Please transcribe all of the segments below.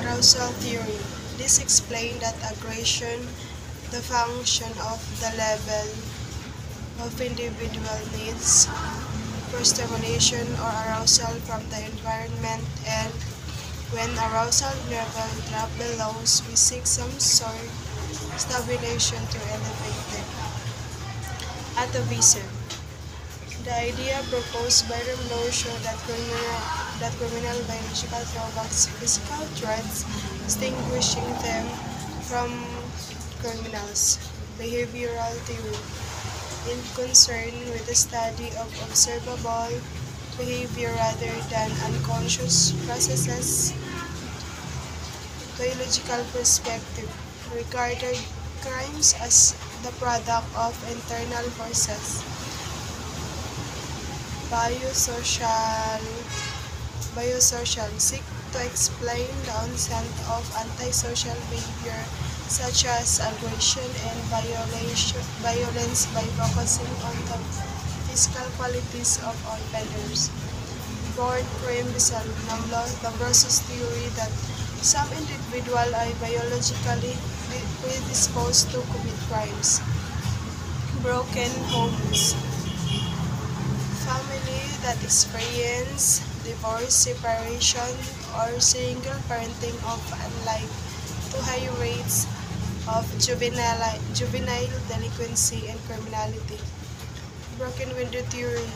Arousal theory. This explains that aggression, the function of the level of individual needs for stimulation or arousal from the environment, and when arousal level drop below, we seek some sort stimulation to elevate them. Atavism. The idea proposed by Remlo showed that criminal biological throwbacks physical threats, distinguishing them from criminals. Behavioral theory. In concern with the study of observable behavior rather than unconscious processes, biological perspective regarded crimes as the product of internal forces. Biosocial seek to explain the onset of antisocial behavior such as aggression and violence by focusing on the physical qualities of offenders. Born Graham Lombroso's theory that some individuals are biologically predisposed to commit crimes. Broken homes. Family that experience divorce, separation, or single parenting often lead to high rates of juvenile delinquency and criminality. Broken window theory,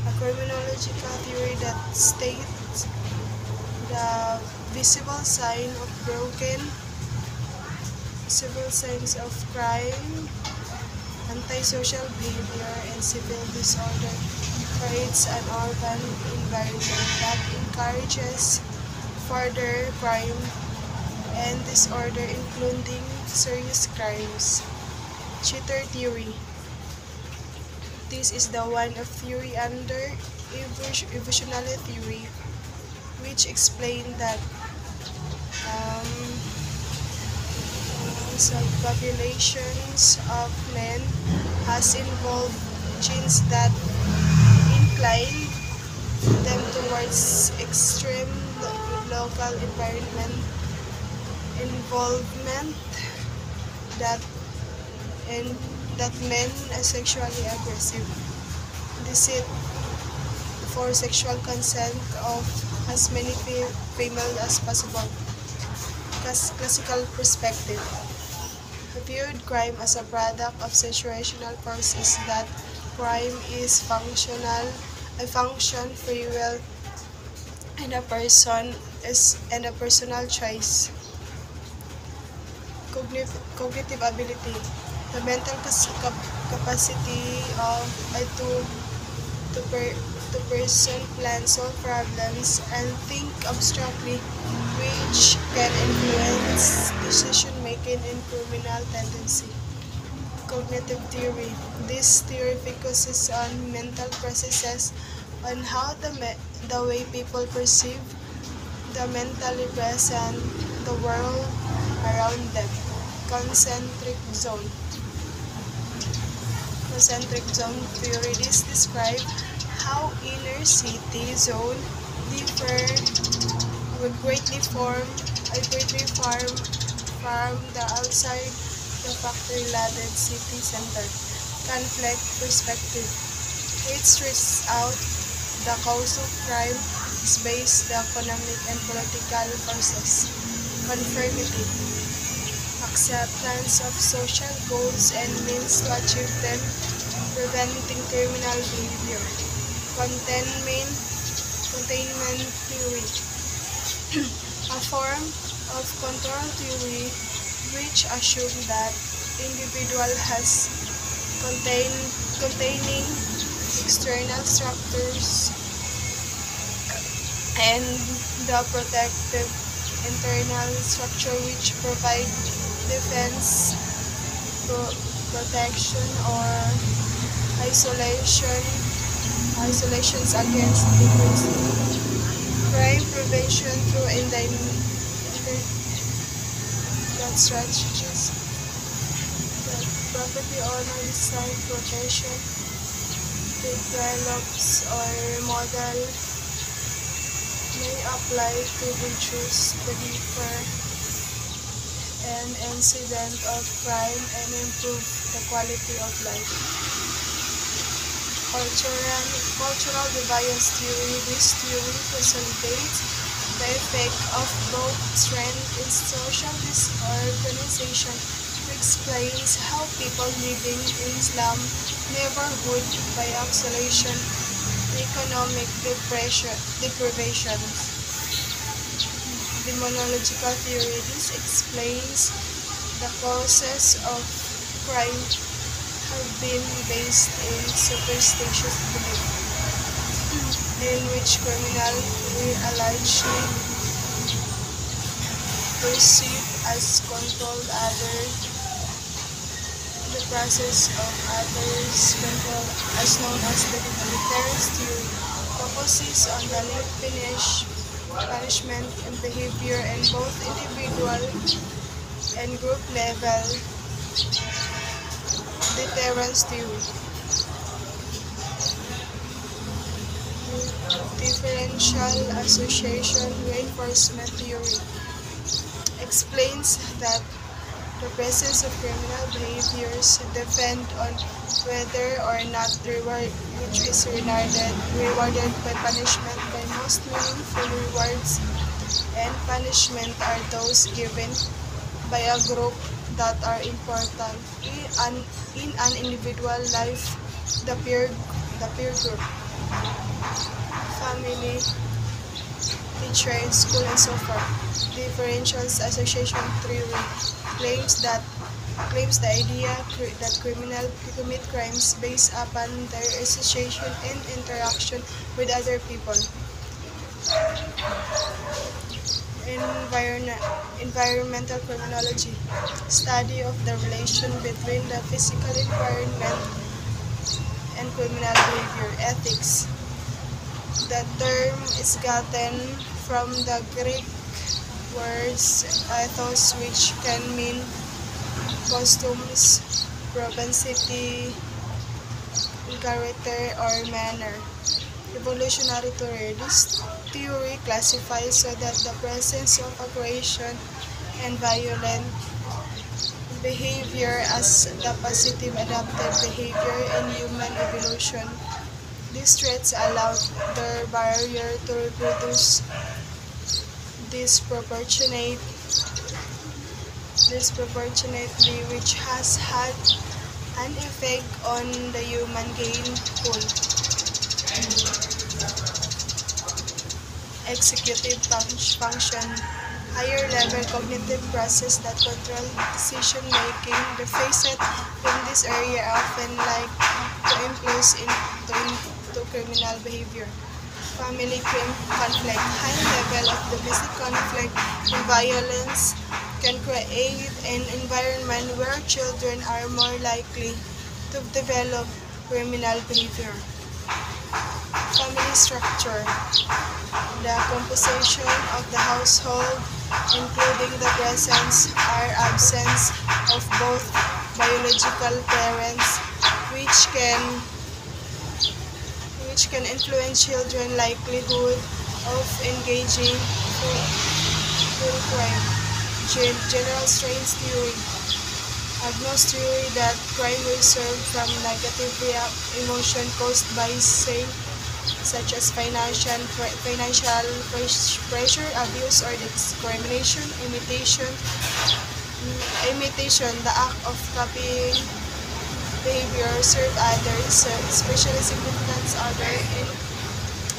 a criminological theory that states the visible signs of crime, antisocial behavior, and civil disorder creates an urban environment that encourages further crime and disorder, including serious crimes. Cheater theory. This is the one of theory under evolutionary theory, which explained that subpopulations of men has involved genes that incline them towards extreme local environment involvement, that men are sexually aggressive, deceit for sexual consent of as many females as possible. Classical perspective viewed crime as a product of situational forces, that crime is a function, free will, and a personal choice. Cognitive ability, the mental capacity of to person plan, solve problems, and think abstractly, which can influence decision making and criminal tendency. Cognitive theory. This theory focuses on mental processes, on how the way people perceive the mentally present the world around them. Concentric zone. Concentric zone theory. This describes how inner city zone differ greatly from the outside the factory-laden city center. Conflict perspective. It stresses out the cause of crime is based the economic and political forces. Conformity. Acceptance of social goals and means to achieve them, preventing criminal behavior. Containment theory. A form of control theory which assumes that individual has containing external structures and the protective internal structure which provide defense, protection, or isolations against delinquency. Crime prevention through strategies. Property owner design protection develops or may apply to reduce the differ and incident of crime and improve the quality of life. Cultural deviance theory. This theory consolidates the effect of both trend in social disorganization to explains how people living in slum neighborhood by isolation, economic deprivation. Demonological theory. This explains the causes of crime have been based in superstitious belief, in which criminal we allegedly perceive as controlled others. The process of others' control, as known as the deterrence theory, focuses on the link punishment and behavior in both individual and group level. Deterrence theory. Differential association reinforcement theory explains that the presence of criminal behaviors depend on whether or not which is rewarded by punishment. By most meaningful rewards and punishment are those given by a group that are important in an individual life, the peer group, family, teacher in school, and so forth. Differential association theory claims the idea that criminals commit crimes based upon their association and interaction with other people. Environmental criminology, study of the relation between the physical environment and criminal behavior. Ethics. The term is gotten from the Greek words ethos, which can mean customs, propensity, character, or manner. Evolutionary theory. This theory classifies so that the presence of aggression and violent behavior as the positive adaptive behavior in human evolution. These traits allowed their barrier to reproduce disproportionately, which has had an effect on the human gene pool. Executive function, higher level cognitive process that control decision making. The facet in this area often like to influence into criminal behavior. Family conflict, high level of domestic conflict and violence can create an environment where children are more likely to develop criminal behavior. Family structure, the composition of the household, including the presence or absence of both biological parents, which can influence children's likelihood of engaging in crime. General strains theory. Agnos theory that crime results from negative emotion caused by such as financial pressure, abuse, or discrimination. Imitation, the act of copying behavior serve others, especially significance other in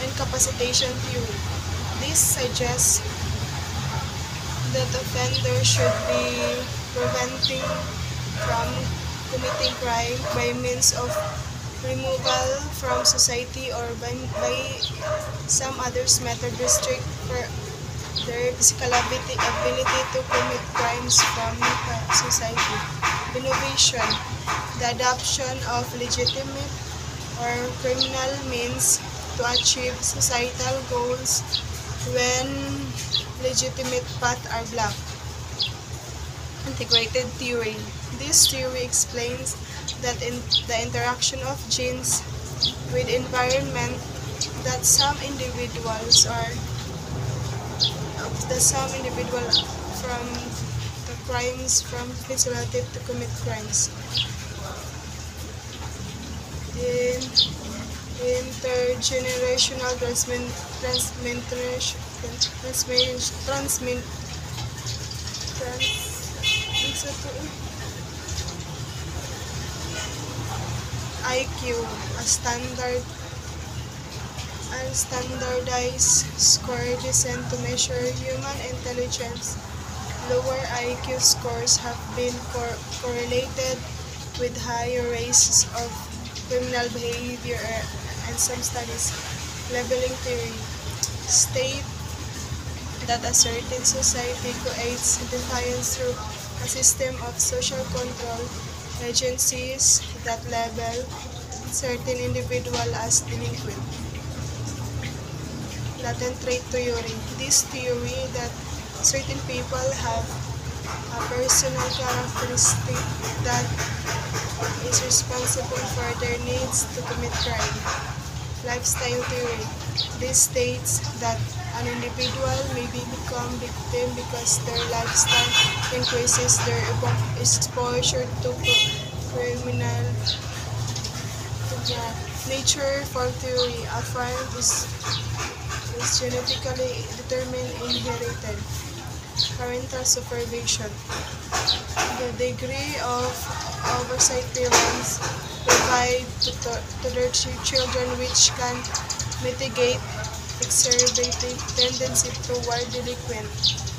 incapacitation theory. This suggests that offenders should be prevented from committing crime by means of removal from society or by some others method restrict their physical ability to commit crimes from society. Innovation, the adoption of legitimate or criminal means to achieve societal goals when legitimate paths are blocked. Integrated theory. This theory explains that in the interaction of genes with environment, that some individuals are that some individual from the crimes from his relative to commit crimes. In intergenerational IQ, a standardized score designed to measure human intelligence. Lower IQ scores have been correlated with higher rates of criminal behavior, and some studies, leveling theory, state that a certain society creates defiance through a system of social control agencies that label certain individuals as delinquent. Latent trait theory. This theory that certain people have a personal characteristic that is responsible for their needs to commit crime. Lifestyle theory. This states that an individual may become victim because their lifestyle increases their exposure to criminal. Nature for theory. A farm is genetically determined inherited. Parental supervision. The degree of oversight parents provide to their children which can mitigate exacerbating tendency toward delinquent